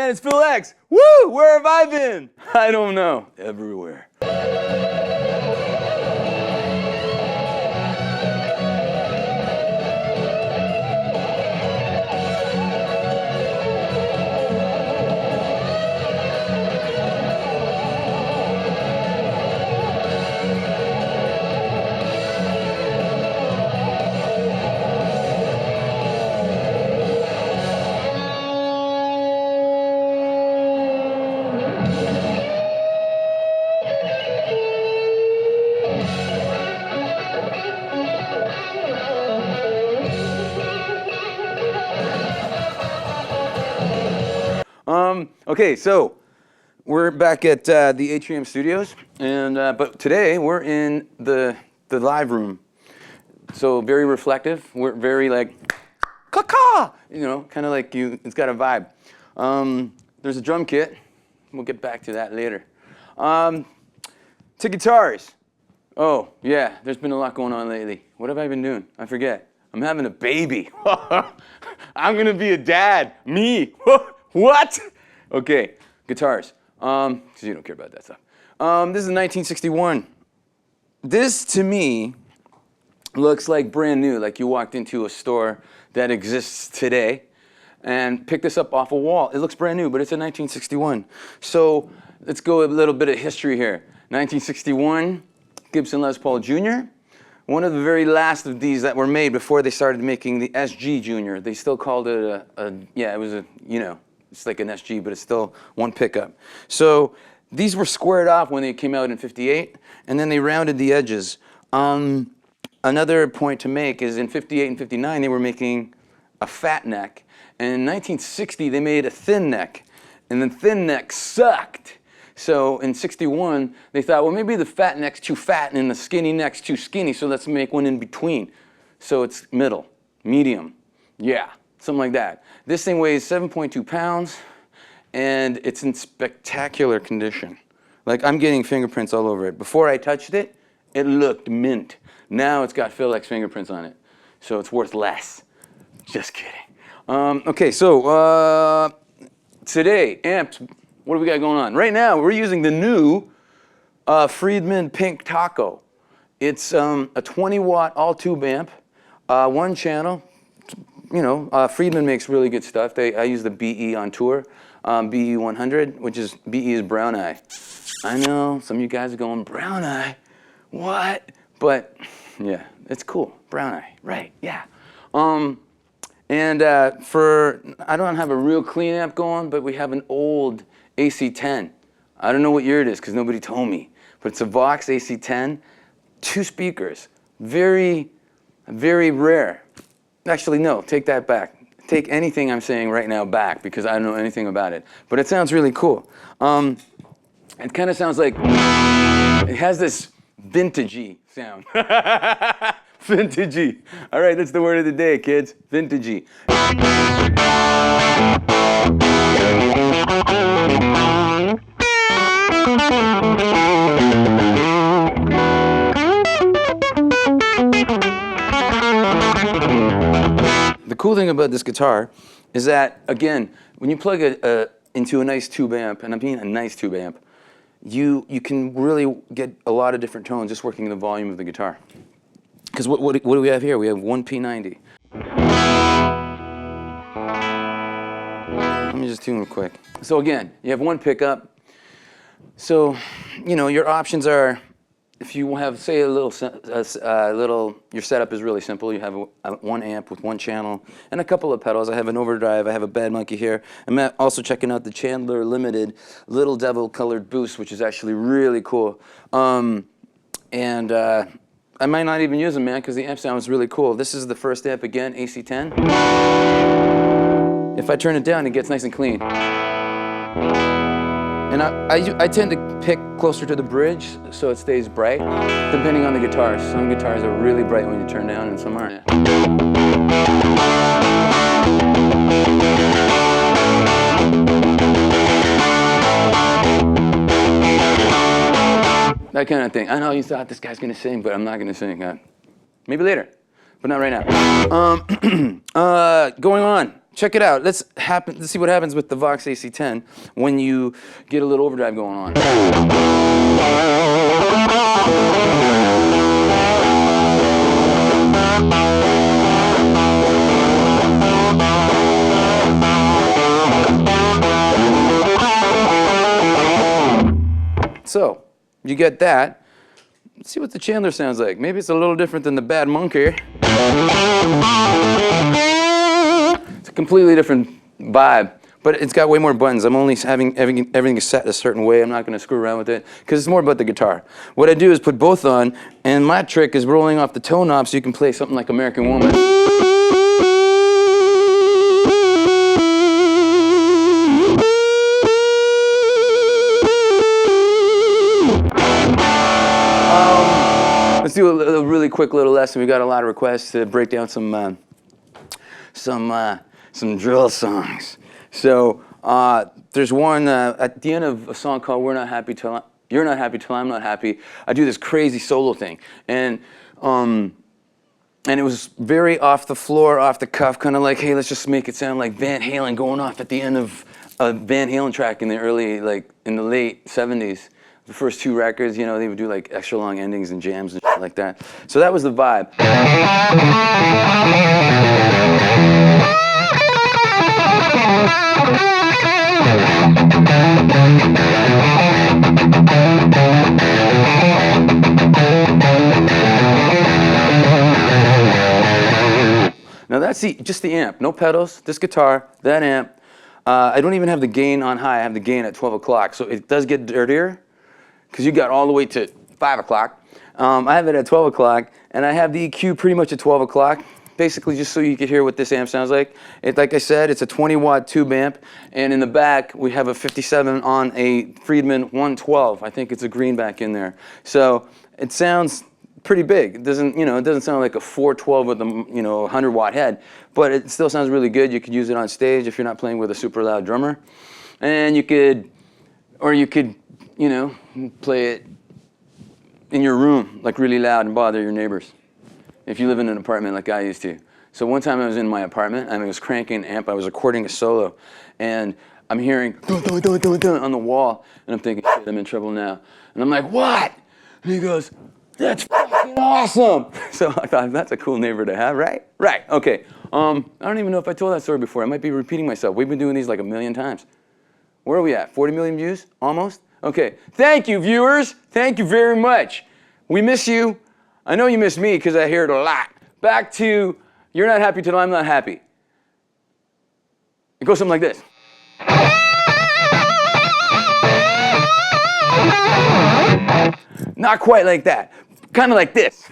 man, it's Phil X. Woo! Where have I been? I don't know. Everywhere. Okay, so we're back at the Atrium Studios, and but today we're in the live room. So very reflective. We're very like, caw, you know, kind of like you. It's got a vibe. There's a drum kit. We'll get back to that later. To guitars. Oh yeah, there's been a lot going on lately. What have I been doing? I forget. I'm having a baby. I'm gonna be a dad. Me. What? Okay, guitars. Because you don't care about that stuff. This is 1961. This, to me, looks like brand new, like you walked into a store that exists today and picked this up off a wall. It looks brand new, but it's a 1961. So let's go a little bit of history here. 1961, Gibson Les Paul Jr., one of the very last of these that were made before they started making the SG Jr. They still called it it was a, you know, it's like an SG, but it's still one pickup. So these were squared off when they came out in '58, and then they rounded the edges. Another point to make is in '58 and '59, they were making a fat neck. And in 1960, they made a thin neck. And the thin neck sucked. So in '61, they thought, well, maybe the fat neck's too fat and the skinny neck's too skinny, so let's make one in between. So it's middle, medium, yeah. Something like that. This thing weighs 7.2 pounds, and it's in spectacular condition. Like, I'm getting fingerprints all over it. Before I touched it, it looked mint. Now it's got Phil X fingerprints on it, so it's worth less. Just kidding. Okay, so today, amps, what do we got going on? Right now, we're using the new Friedman Pink Taco. It's a 20-watt all-tube amp, one channel. You know, Friedman makes really good stuff. I use the BE on tour, BE 100, which is, BE is brown eye. I know, some of you guys are going, brown eye, what? But, yeah, it's cool, brown eye, right, yeah. I don't have a real clean amp going, but we have an old AC-10. I don't know what year it is, because nobody told me, but it's a Vox AC-10, 2 speakers, very, very rare. Actually, no, take that back. Take anything I'm saying right now back, because I don't know anything about it. But it sounds really cool. It kind of sounds like, it has this vintagey sound. Vintagey. All right, that's the word of the day, kids. Vintagey. The cool thing about this guitar is that, again, when you plug it into a nice tube amp, and I mean a nice tube amp, you can really get a lot of different tones just working the volume of the guitar. Because what do we have here? We have one P90. Let me just tune real quick. So again, you have one pickup. So, you know, your options are, if you have, say, your setup is really simple. You have one amp with one channel and a couple of pedals. I have an overdrive. I have a Bad Monkey here. I'm also checking out the Chandler Limited Little Devil Colored Boost, which is actually really cool. I might not even use them, man, because the amp sounds really cool. This is the first amp again, AC-10. If I turn it down, it gets nice and clean. And I tend to pick closer to the bridge so it stays bright, depending on the guitars. Some guitars are really bright when you turn down and some aren't. That kind of thing. I know you thought this guy's gonna sing, but I'm not gonna sing. Maybe later, but not right now. Going on. check it out. Let's see what happens with the Vox AC10 when you get a little overdrive going on. So, you get that. Let's see what the Chandler sounds like. Maybe it's a little different than the Bad Monkey. It's a completely different vibe, but it's got way more buttons. I'm only having everything set a certain way. I'm not going to screw around with it because it's more about the guitar. What I do is put both on, and my trick is rolling off the tone knob so you can play something like American Woman. Let's do a really quick little lesson. We got a lot of requests to break down some drill songs. So there's one at the end of a song called "You're Not Happy Till I'm Not Happy." I do this crazy solo thing, and it was very off the floor, off the cuff, kind of like, hey, let's just make it sound like Van Halen going off at the end of a Van Halen track in the late '70s. The first two records, you know, they would do like extra long endings and jams and shit like that. So that was the vibe. Now that's just the amp, no pedals, this guitar, that amp. I don't even have the gain on high, I have the gain at 12 o'clock, so it does get dirtier. Because you got all the way to 5 o'clock. I have it at 12 o'clock, and I have the EQ pretty much at 12 o'clock, basically just so you can hear what this amp sounds like. Like I said, it's a 20-watt tube amp, and in the back, we have a 57 on a Friedman 112. I think it's a greenback in there. So it sounds pretty big. It doesn't sound like a 412 with a 100-watt head, but it still sounds really good. You could use it on stage if you're not playing with a super loud drummer. And you could play it in your room, like really loud and bother your neighbors, if you live in an apartment like I used to. So one time I was in my apartment and I was cranking an amp, I was recording a solo, and I'm hearing dun, dun, dun, dun, dun on the wall, and I'm thinking, shit, I'm in trouble now. And I'm like, what? And he goes, that's fucking awesome. So I thought, that's a cool neighbor to have, right? Right, okay. I don't even know if I told that story before. I might be repeating myself. We've been doing these like 1 million times. Where are we at? 40 million views? Almost? Okay, thank you, viewers. Thank you very much. We miss you. I know you miss me because I hear it a lot. Back to "You're Not Happy Till I'm Not Happy." It goes something like this. Not quite like that. Kind of like this.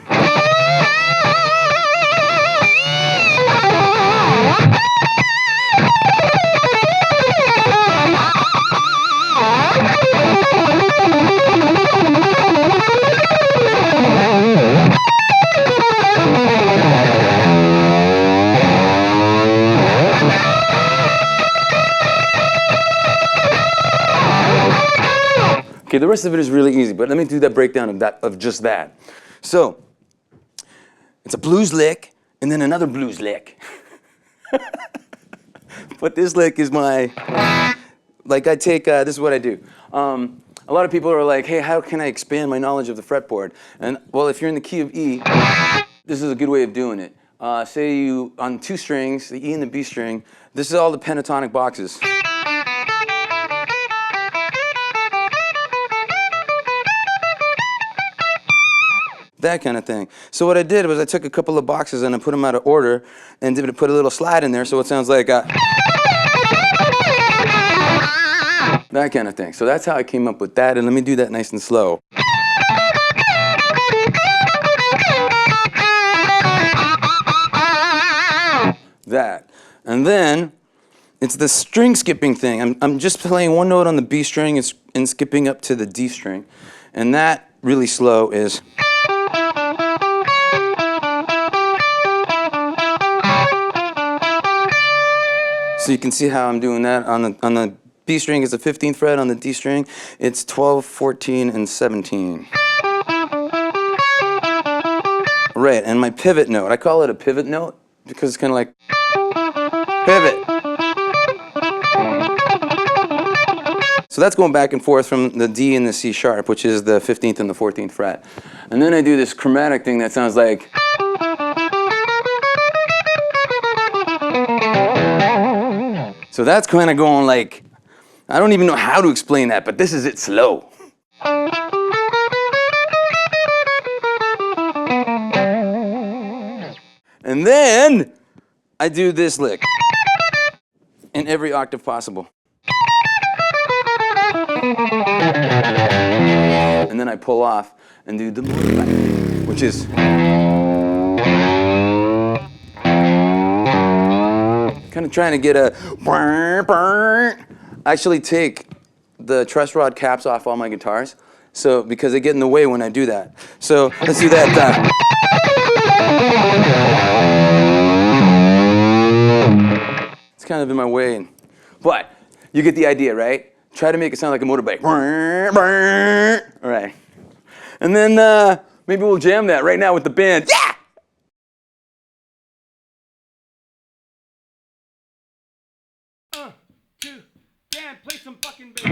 Okay, the rest of it is really easy, but let me do that breakdown of just that. So, it's a blues lick, and then another blues lick. But this lick is my, this is what I do. A lot of people are like, hey, how can I expand my knowledge of the fretboard? And, well, if you're in the key of E, this is a good way of doing it. Say you, on 2 strings, the E and the B string, this is all the pentatonic boxes. That kind of thing. So what I did was I took a couple of boxes and I put them out of order and put a little slide in there so it sounds like that kind of thing. So that's how I came up with that, and let me do that nice and slow. That. And then it's the string skipping thing. I'm just playing one note on the B string and skipping up to the D string. And that really slow is. So you can see how I'm doing that. On the B string, it's the 15th fret. On the D string, it's 12, 14, and 17. Right, and my pivot note, I call it a pivot note because it's kind of like, pivot. So that's going back and forth from the D and the C sharp, which is the 15th and the 14th fret. And then I do this chromatic thing that sounds like. So that's kind of going like, I don't even know how to explain that, but this is it slow. And then I do this lick in every octave possible. And then I pull off and do the motorbike, which is kind of trying to get a I actually take the truss rod caps off all my guitars, so because they get in the way when I do that. So let's do that. It's kind of in my way, but you get the idea, right? Try to make it sound like a motorbike. All right. And then maybe we'll jam that right now with the band. Yeah! Two, jam, play some fucking bass.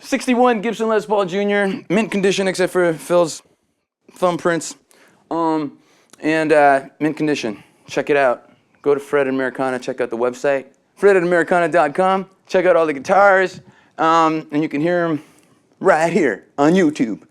'61 Gibson Les Paul Jr., mint condition except for Phil's thumbprints, and mint condition. Check it out. Go to Fred and Americana, check out the website, fredandamericana.com. Check out all the guitars, and you can hear them right here on YouTube.